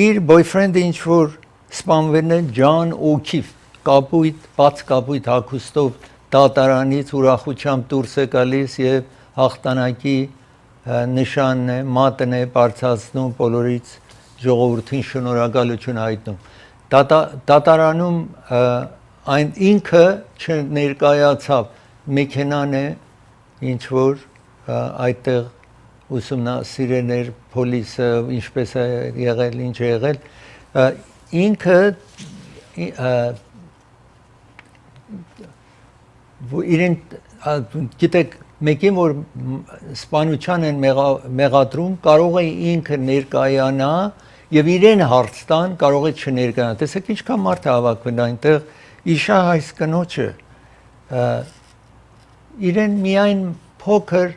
իր boyfriend-ը ինչ որ սպանվել է John O'Keefe կապույտ բաց կապույտ հագուստով դատարանից ուրախությամբ դուրս է գալիս եւ հաղթանակի նշանն է մատն է բարձրացնում բոլորից ժողովրդին շնորհակալություն հայտնում դատարանում այն ինքը չներկայացավ մեքենան է ինչ որ այդտեղ ուսումնասիրել էր պոլիսը ինչպես է եղել ինչ է եղել ինքը իրեն գիտեք մեկին որ սպանության են մեղադրում կարող է ինքը ներկայանա եւ իրեն հարց տան կարող է չներկայանալ տեսեք ինչքան մարդ է հավաքվել այնտեղ իշա այս կնոջը իրեն միայն փոքր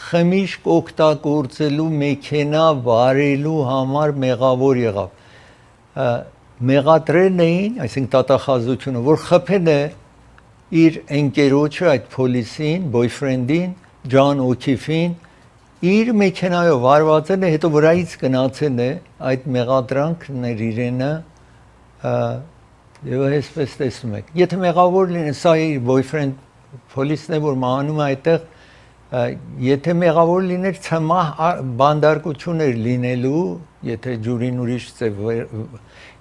խմիշք օգտագործելու մեքենա վարելու համար մեղավոր եղավ մեղադրել էին այսինքն տատախազությունը որ խփել է իր ընկերոջը այդ պոլիսին boyfriend-ին John O'Keefe-ին իր մեքենայով վարվածել է հետո վրայից գնացել է այդ մեղադրանքն էր իրենը եւ այսպես տեսնում եք եթե մեղավոր լինի սա իր boyfriend պոլիսն է որ մահանում է այդտեղ եթե մեղավոր լիներ ցմահ բանդարկություն էր լինելու եթե ջուրին ուրիշ ծև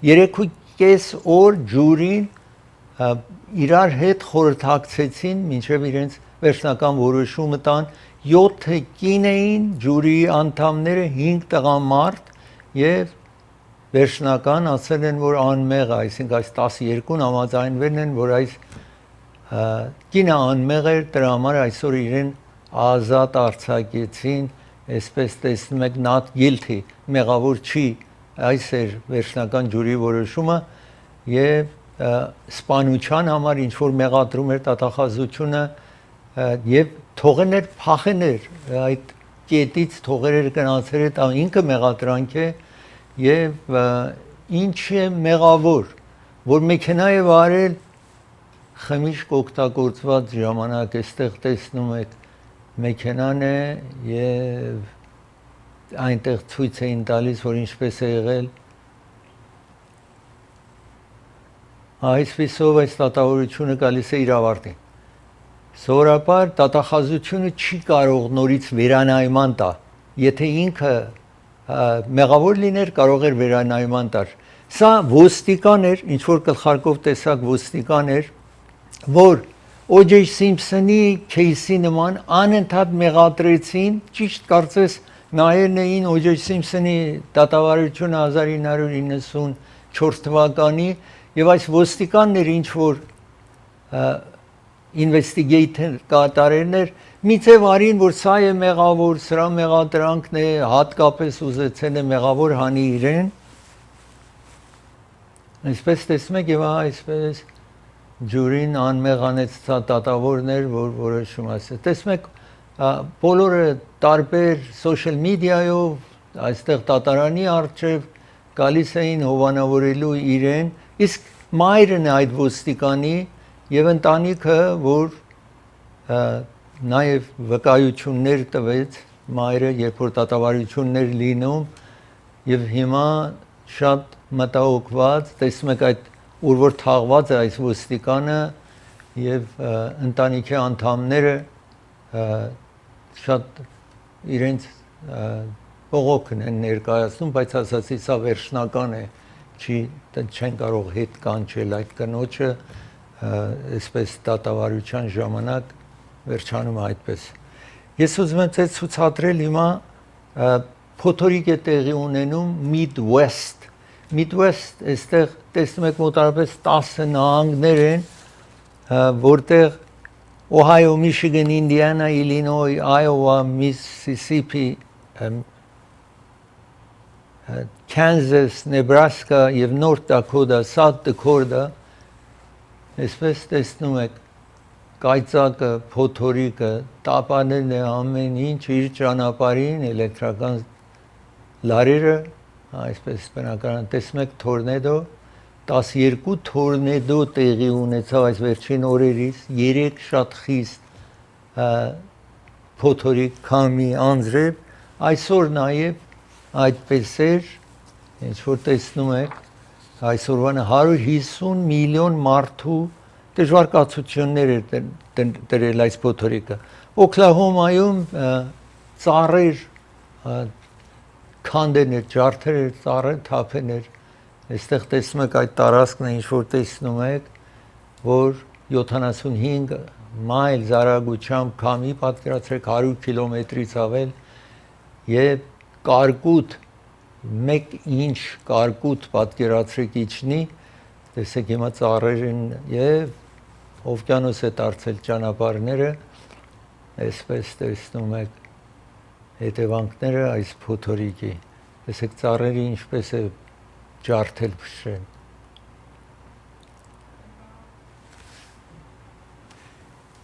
3.5 օր ջուրին իրար հետ խորհրդակցեցին մինչև իրենց վերջնական որոշումը տան 7 կին էին ջուրի անդամները 5 տղամարդ եւ վերջնական ասել են որ անմեղ է այսինքն այս 12-ն համաձայնվել են որ այս կինը անմեղ էր դրա համար այսօր իրեն ազատ արձակեցին այսպես տեսնում եք not guilty մեղավոր չի այս էր վերջնական ջուրի որոշումը եւ սպանության համար ինչ որ մեղադրում էր տատախազությունը եւ թողել էր փախել էր այդ կետից թողել էր գնացել էր ինքը մեղադրանք է եւ ինչ է մեղավոր որ մեքենա է վարել խմիշք օգտագործված ժամանակ այստեղ տեսնում եք մեքենան է եւ այնտեղ ցույց էին տալիս որ ինչպես է եղել այսպիսով այս դատավորությունը գալիս է իր ավարտին սովորաբար դատախազությունը չի կարող նորից վերանայման տա եթե ինքը մեղավոր լիներ կարող էր վերանայման տալ սա ոստիկան էր ինչ որ գլխարկով տեսակ ոստիկան էր որ O.J. Simpson-ի кейսի նման անընդհատ մեղադրեցին ճիշտ կարծես նայել էին O.J. Simpson-ի դատավարությունը 1994 թվականի եւ այս ոստիկանները ինչ որ investigator կատարելն էր միցև արին որ սա է մեղավոր սրա մեղադրանքն է հատկապես ուզեցել է մեղավոր հանի իրեն այսպես տեսնում եք եւ այսպես ջուրին անմեղանեցած դատավորներ որ որոշում ասել տեսնում եք բոլորը տարբեր social media-ով այստեղ դատարանի առջև գալիս էին հովանավորելու իրեն իսկ մայրն է այդ ոստիկանի եւ ընտանիքը որ նաեւ վկայություններ տվեց մայրը երբ որ դատավարություններ լինում եւ հիմա շատ մտահոգված տեսնում եք այդ ուր որ թաղված է այս ոստիկանը եւ ընտանիքի անդամները շատ իրենց բողոքն են ներկայացնում բայց ասացի սա վերջնական է չեն կարող հետ կանչել այդ կնոջը այսպես դատավարության ժամանակ վերջանում է այդպես ես ուզում եմ ձեզ ցուցադրել հիմա փոթորիկ է տեղի ունենում Midwest այստեղ տեսնում եք մոտավորապես 10 նահանգներ են որտեղ Ohio, Michigan, Indiana, Illinois, Iowa, Mississippi, Kansas, Nebraska եւ North Dakota, South Dakota այսպես տեսնում եք կայծակը, փոթորիկը, տապանելն է ամեն ինչ իր ճանապարհին էլեկտրական լարերը այսպես բնականon տեսնում եք թորնեդո 12 թորնեդո տեղի ունեցավ այս վերջին օրերից, 3 շատ խիստ փոթորիկ քամի անձրև, այսօր նաև այդպես էր, ինչ որ տեսնում եք, այսօրվանը 150 միլիոն մարդու դժվարկացություններ էր դրել այս փոթորիկը։ Օքլահոմայում ծառեր, քանդեր, ջարդեր, ծառեր, թափեր, այստեղ տեսնում եք այդ տարածքն է, ինչ որ տեսնում եք, որ 75 մայլ զարագությամբ քամի, պատկերացրեք 100 կիլոմետրից ավել եւ կարկուտ 1 ինչ կարկուտ պատկերացրեք իջնի, տեսեք հիմա ծառերին եւ օվկիանոս է դարձել ճանապարհները, այսպես տեսնում եք հետևանքները այս փոթորիկի, տեսեք ծառերը ինչպես է ջարդել փշրել։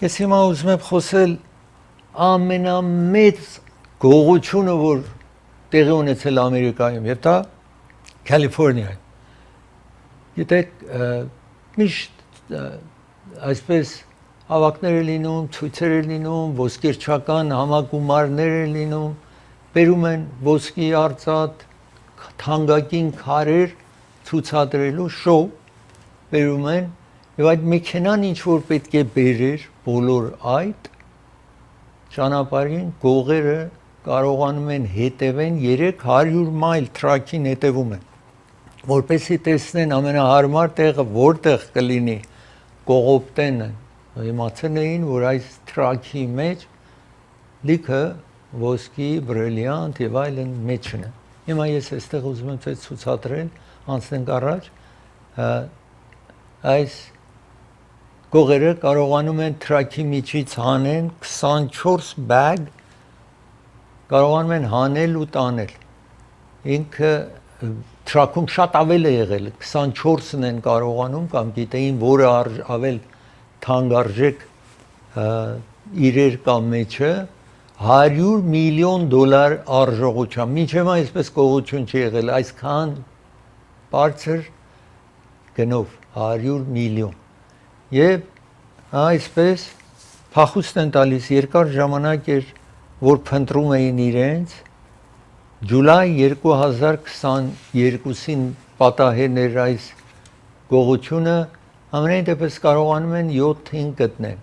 Ես հիմա ուզում եմ խոսել ամենամեծ գողությունը, որ տեղի ունեցել Ամերիկայում, եւ դա Կալիֆոռնիայում։ Գիտեք, միշտ այսպես հավաքներ են լինում, ցույցեր են լինում, ոսկերչական համագումարներ են լինում, բերում են ոսկի արծաթ, թանկագին քարեր ցուցադրելու շոու բերում են եւ այդ մեքենան ինչ որ պետք է բերեր բոլոր այդ ճանապարհին գողերը կարողանում են հետևեն 300 մայլ տրաքին հետևում են որպեսզի տեսնեն ամենահարմար տեղը որտեղ կլինի կողոպտեն իմացել էին որ այս տրաքի մեջ լիքը ոսկի, բրիլյանտ եւ այլն մեջն է հիմա ես այստեղ ուզում եմ ցույց ցուցադրել անցնենք առաջ այս գողերը կարողանում են տրաքի միջից հանեն 24 բագ կարողանում են հանել ու տանել ինքը տրաքում շատ ավել է եղել 24-ն են կարողանում կամ գիտեին որը ավել թանկարժեք իրեր կամ մեջը $100 միլիոն արժողությամբ մինչև այսպես կողություն չի եղել այսքան բարձր գնով 100 միլիոն եւ այսպես փախուստ են տալիս երկար ժամանակ էր որ փնտրում էին իրենց Ջուլայ 2022-ին պատահել էր այս գողությունը ամենայն դեպս կարողանում են 7-ին գտնել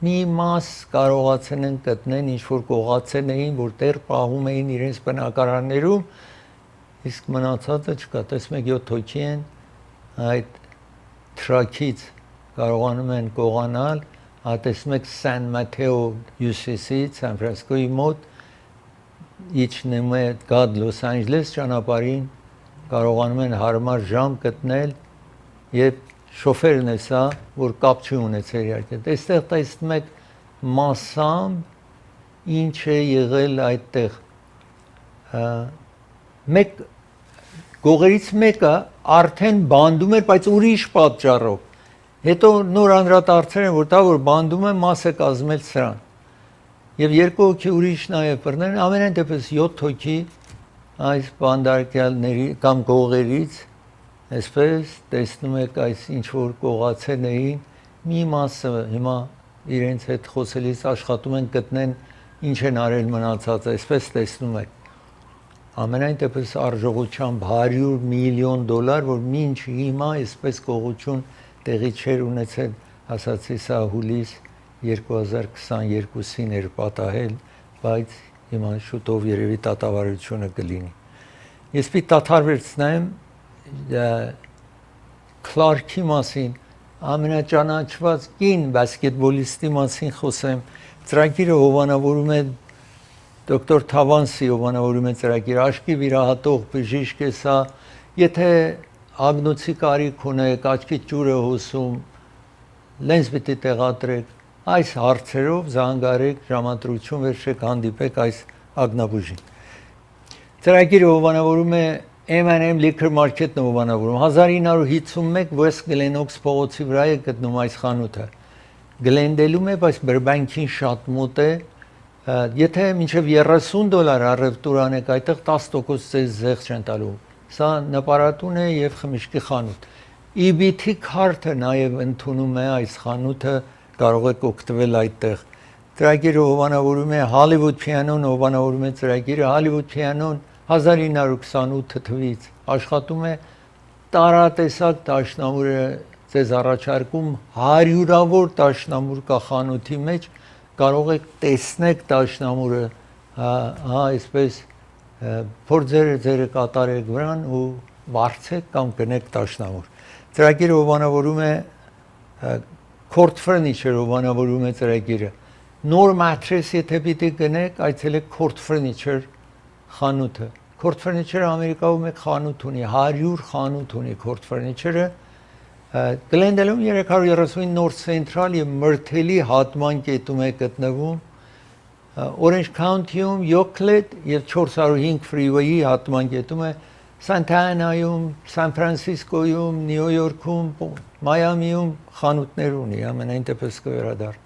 մի մաս կարողացել են գտնել ինչ որ կողացել էին որտեղ պահում էին իրենց բնակարաններում իսկ մնացածը չկա տեսնում եք 7 հոգի են այդ տրաքից կարողանում են կողանալ տեսնում եք Սան Մաթեո UCC Սան Ֆրանսիսկոյի մոտ իջնում է գադ Լոս Անջելես ճանապարհին կարողանում են հարմար ժամ գտնել եւ շոֆերն է սա որ կապ չի ունեցել իհարկե այստեղ տեսնում եք մասամբ ինչ է եղել այդտեղ մեկ գողերից մեկը արդեն բանդում էր բայց ուրիշ պատճառով հետո նոր անդրադարձել են որ դա որ բանդում է մաս է կազմել սրան եւ երկու հոգի ուրիշ նաեւ բռնել ամենայն դեպս 7 հոգի այս բանդարկյալների կամ գողերից այսպես տեսնում եք այս ինչ որ կողացել էին մի մասը հիմա իրենց հետ խոսելիս աշխատում են գտնեն ինչ են արել մնացած այսպես տեսնում եք ամենայն դեպս արժողությամբ $100 միլիոն որ մինչ հիմա այսպես կողություն տեղի չեր ունեցել ասացի սա հուլիս 2022-ին էր պատահել բայց հիմա շուտով երևի դատավարությունը կլինի ես պիտի դադար վերցնեմ Քլարքի մասին ամենաճանաչված կին բասկետբոլիստի մասին խոսեմ ծրագիրը հովանավորում է դոկտոր Թավանսի հովանավորում է ծրագիր աչքի վիրահատող բժիշկ է սա եթե ագնոցի կարիք ունեք աչքի ջուրը հոսում լենզ պիտի տեղադրեք այս հարցերով զանգարեք ժամադրություն վերցրեք հանդիպեք այս ագնաբուժին ծրագիրը հովանավորում է M&M Liquor Market-ն հովանավորում 1951 West Glenox փողոցի վրա է գտնում այս խանութը Գլենդելում է բայց Բրբանկին շատ մոտ է եթե մինչև $30 առևտուր անեք այդտեղ 10% ձեզ զեղչ են տալու սա նպարատուն է եւ խմիչքի խանութ EBT քարտը նաև ընդունում է այս խանութը կարող եք օգտվել այդտեղ ծրագիրը հովանավորում է Hollywood Piano-ն հովանավորում է ծրագիրը Hollywood Piano-ն 1928 թվականից աշխատում է տարատեսակ դաշնամուրը ձեզ առաջարկում հարյուրավոր դաշնամուր կա խանութի մեջ կարող եք տեսնեք դաշնամուրը այսպես փորձերը կատարեք վրան ու վարձեք կամ գնեք դաշնամուր ծրագիրը հովանավորում է Court Furniture հովանավորում է ծրագիրը նոր mattress եթե պիտի գնեք այցելեք Court Furniture խանութը Court Furniture-ը Ամերիկայում մեկ խանութ ունի 100 խանութ ունի Court Furniture-ը Glendale-ում 339 նոր Central եւ Myrtle-ի հատման կետում է գտնվում Orange County-ում Yokled եւ 405 Freeway-ի հատման կետում է Santa Ana-ում, San Francisco-ում, New York-ում, Miami-ում խանութներ ունի, ամենայն դեպս կվերադառնա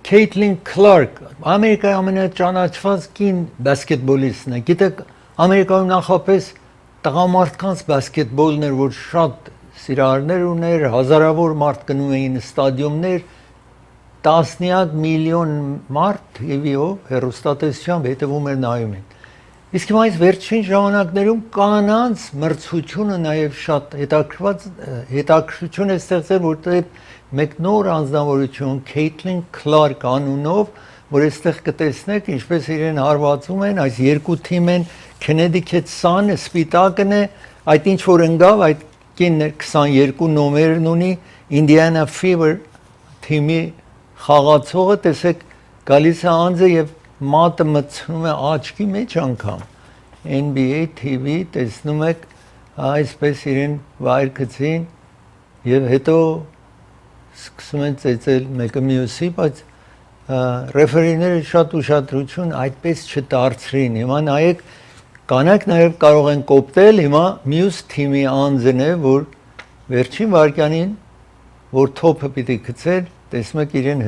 Caitlin Clark, Ամերիկայի ամենաճանաչված կին բասկետբոլիստն է։ Գիտեք, Ամերիկայում նախապես տղամարդկանց բասկետբոլն էր, որ շատ սիրահարներ ուներ, հազարավոր մարդ գնում էին ստադիումներ, տասնյակ միլիոն մարդ եւ հեռուստատեսությամբ հետևում էր նայում են։ Իսկ հիմա այս վերջին ժամանակներում կանանց մրցությունը նաեւ շատ հետաքրքրություն է ստեղծել, որտեղ մեկ նոր անձնավորություն Caitlin Clark անունով, որ այստեղ կտեսնեք, ինչպես իրեն հարվածում են, այս երկու թիմ են Connecticut Sun-ը սպիտակն է, այդ ինչ որ ընկավ, այդ կինը 22 նոմերն ունի, Indiana Fever թիմի խաղացողը, տեսեք, գալիս է անձը եւ մատը մտցնում է աչքի մեջ անգամ NBA TV տեսնում եք այսպես իրեն վայր գցին եւ հետո սկսում են ծեծել մեկը մյուսի, բայց ռեֆերիները շատ ուշադրություն այդպես չդարձրին։ Հիմա նայեք, կանայք նաև կարող են կոպտել, հիմա մյուս թիմի անձն է, որ վերջին վարքյանին, որ թոփը պիտի գցեր, տեսնում եք իրեն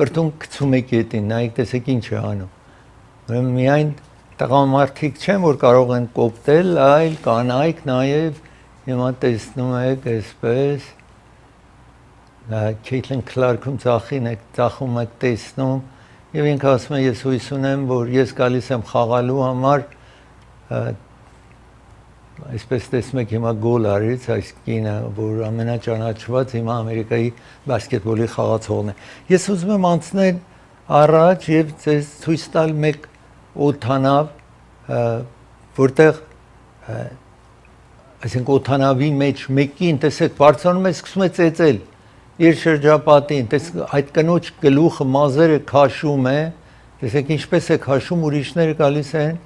բրտուն գցում է գետին, նայեք տեսեք ինչ է անում։ Միայն տղամարդիկ չեն, որ կարող են կոպտել, այլ կանայք նաև հիմա տեսնում եք այսպես Caitlin Clark-ում ծախում եք տեսնում եւ ինքը ասում է ես հույս ունեմ որ ես գալիս եմ խաղալու համար այսպես տեսնում եք հիմա գոլ արեց այս կինը որ ամենաճանաչված հիմա Ամերիկայի բասկետբոլի խաղացողն է ես ուզում եմ անցնել առաջ եւ ձեզ ցույց տալ մեկ օթանավ որտեղ այսինքն օթանավի մեջ մեկին տեսեք բարձրանում է սկսում է ծեծել իր շրջապատին, տեսեք այդ կնոջ գլուխը մազերը քաշում է, տեսեք ինչպես է քաշում, ուրիշները գալիս են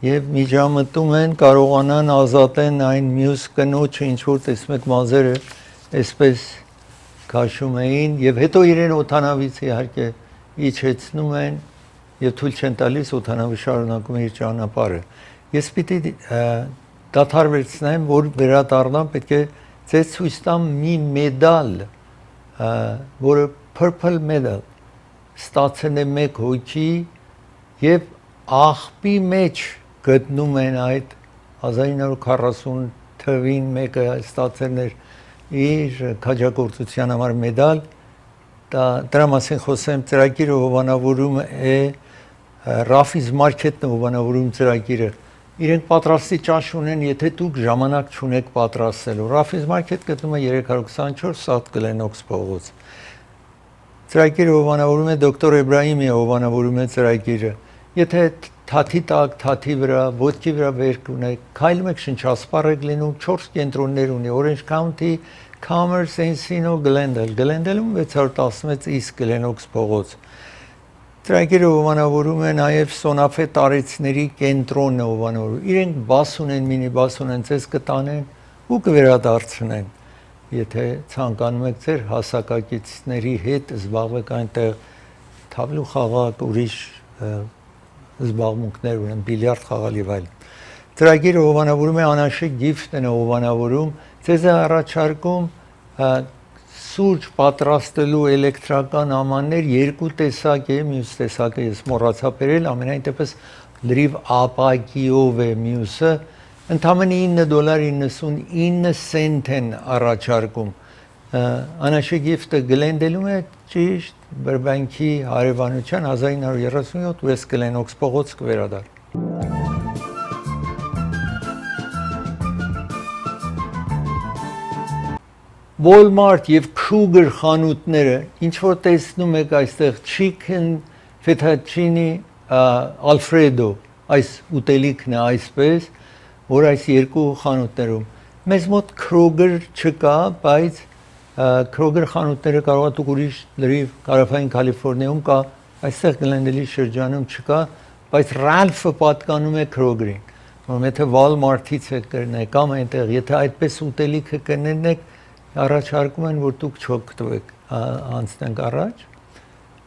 եւ միջամտում են, կարողանան ազատեն այն մյուս կնոջը, ինչ որ տեսնում եք մազերը այսպես քաշում էին եւ հետո իրեն օթանավից իհարկե իջեցնում են եւ թույլ չեն տալիս օթանավը շարունակում է իր ճանապարհը։ Ես պիտի դադարեցնեմ, որ վերադառնամ, պետք է ցույց ցույց տամ մի մեդալ որը purple medal ստացել է մեկ հոգի եւ աղբի մեջ գտնում են այդ 1940 թվին մեկը ստացել էր իր քաջագործության համար մեդալ դրա մասին խոսեմ ծրագիրը հովանավորում է Raffi's Market-ը հովանավորում ծրագիրը իրենք պատրաստի ճաշ ունեն, եթե դուք ժամանակ չունեք պատրաստելու։ Raffi's Market գտնվում է 324 South Glenox փողոց։ Ծրագիրը հովանավորում է դոկտոր Էբրահիմի հովանավորում է ծրագիրը։ Եթե թաթի տակ, թաթի վրա, ոտքի վրա վերք ունեք, քայլում եք շնչասպառ եք լինում, 4 կենտրոններ ունի Orange County, Commerce, Encino, Glendale։ Glendale-ում 616 East Glenox փողոց։ Ծրագիրը հովանավորում է նաև Սոնաֆե տարեցների կենտրոնը հովանավորում։ Իրենք բաս ունեն, մինի բաս ունեն, ցես կտանեն ու կվերադարձնեն։ Եթե ցանկանում եք ձեր հասակակիցների հետ զբաղվեք այնտեղ թավլու խաղալ, ուրիշ զբաղմունքներ ունեն, բիլիարդ խաղալ եւ այլն։ Ծրագիրը հովանավորում է Անաշե Գիֆտն է հովանավորում, ցեզ է առաջարկում սուրճ պատրաստելու էլեկտրական ամաններ երկու տեսակ է, մյուս տեսակը ես մոռացա բերել, ամենայն դեպս լրիվ ապակիով է մյուսը, ընդամենը $9.99 են առաջարկում։ Անաշեգիֆտը գլենդելում է ճիշտ Բրբանքի հարևանության 1937 West Glen Oaks փողոց կվերադառ։ Walmart եւ Kroger խանութները, ինչ որ տեսնում եք այստեղ chicken fettuccine Alfredo, այս ուտելիքն է այսպես, որ այս երկու խանութներում մեզ մոտ Kroger չկա, բայց Kroger խանութները կարող է դուք ուրիշ լրիվ Հարավային Կալիֆոռնիայում կա, այստեղ Գլենդելի շրջանում չկա, բայց Ralph-ը պատկանում է Kroger-ին։ Որում եթե Walmart-ից եք կրնեք կամ այնտեղ, եթե այդպես ուտելիքը կնենեք, առաջարկում են, որ դուք չօգտվեք, անցնենք առաջ,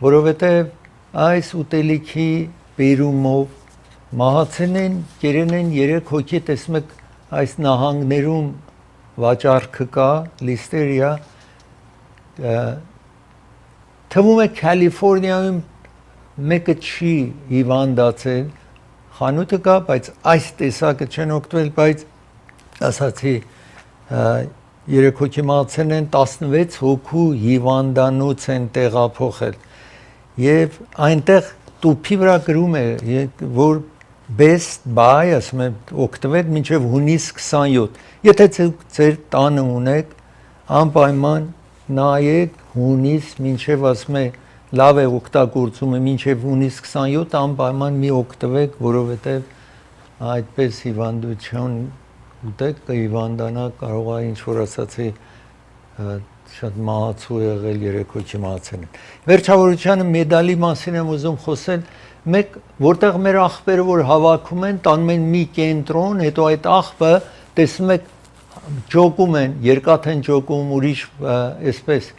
որովհետև այս ուտելիքի բերումով մահացել են, կերել են 3 հոգի, տեսնում եք այս նահանգներում վաճառքը կա, լիստերիա, թվում է Կալիֆոռնիայում մեկը չի հիվանդացել, խանութը կա, բայց այս տեսակը չեն օգտվել, բայց ասացի 3 հոգի մահացել են, 16 հոգու հիվանդանոց են տեղափոխել եւ այնտեղ տուփի վրա գրում է, որ Best Buy, ասում եմ, օգտվեք մինչև հունիս 27։ Եթե ձեր տանը ունեք, անպայման նայեք հունիս մինչև, ասում է, լավ է օգտագործում է մինչև հունիս 27, անպայման մի օգտվեք, որովհետև այդպես հիվանդություն ուտեք կհիվանդանա, կարող է ինչ-որ ասացի շատ մահացու եղել 3 հոգի մահացել են։ Վերջավորությանը մեդալի մասին եմ ուզում խոսել, մեկ որտեղ մեր աղբերը որ հավաքում են, տանում են մի կենտրոն, հետո այդ աղբը տեսնում եք ջոկում են, երկաթ են ջոկում, ուրիշ այսպես։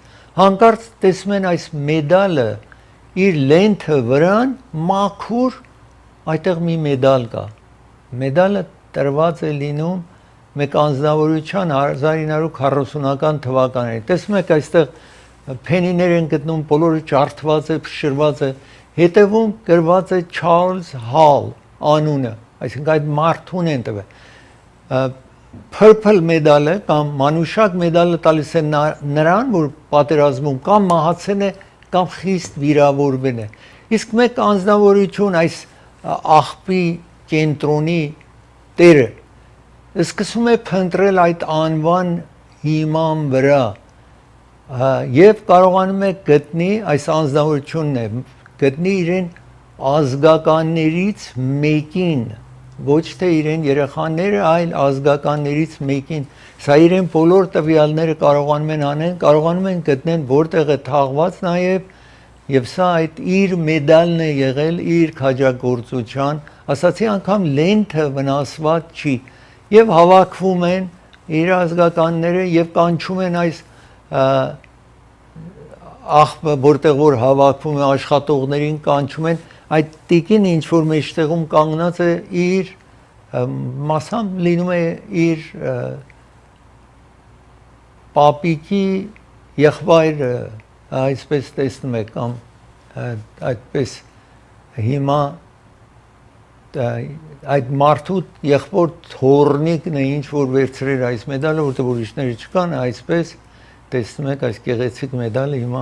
Հանկարծ տեսնում են այս մեդալը իր լենթը վրան մաքուր այդտեղ մի մեդալ կա։ Մեդալը տրված է լինում մեկ անձնավորության 1940-ական թվականներին։ Տեսնում եք այստեղ փենիներ են գտնում, բոլորը ջարդված է, փշրված է, հետևում գրված է Charles Hall անունը, այսինքն այդ մարդուն են տվել։ Purple մեդալը կամ մանուշակ մեդալը տալիս է նրան, որ պատերազմում կամ մահացել է, կամ խիստ վիրավորվել է։ Իսկ մեկ անձնավորություն այս աղբի կենտրոնի տերը սկսում է փնտրել այդ անվան հիման վրա եւ կարողանում է գտնի այս անձնավորությունն է գտնի իրեն ազգականներից մեկին ոչ թե իրեն երեխաները այլ ազգականներից մեկին սա իրեն բոլոր տվյալները կարողանում են անեն կարողանում են գտնեն որտեղ է թաղված եւ սա այդ իր մեդալն է եղել իր քաջագործության ասացի անգամ լենթը վնասված չի եւ հավաքվում են իր ազգականները եւ կանչում են այս աղբը որտեղ որ հավաքվում է աշխատողներին կանչում են այդ տիկին ինչ որ մեջտեղում կանգնած է իր մասամբ լինում է իր պապիկի եղբայրը այսպես տեսնում եք կամ այդպես հիմա այդ մարդու եղբոր թորնիկն է ինչ որ վերցրել այս մեդալը որտեղ ուրիշները չկան այսպես տեսնում եք այս գեղեցիկ մեդալը հիմա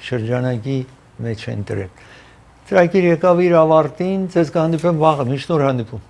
շրջանակի մեջ են դրել ծրագիր եկավ իր ավարտին ձեզ կհանդիպեմ վաղը մի շնորհ հանդիպում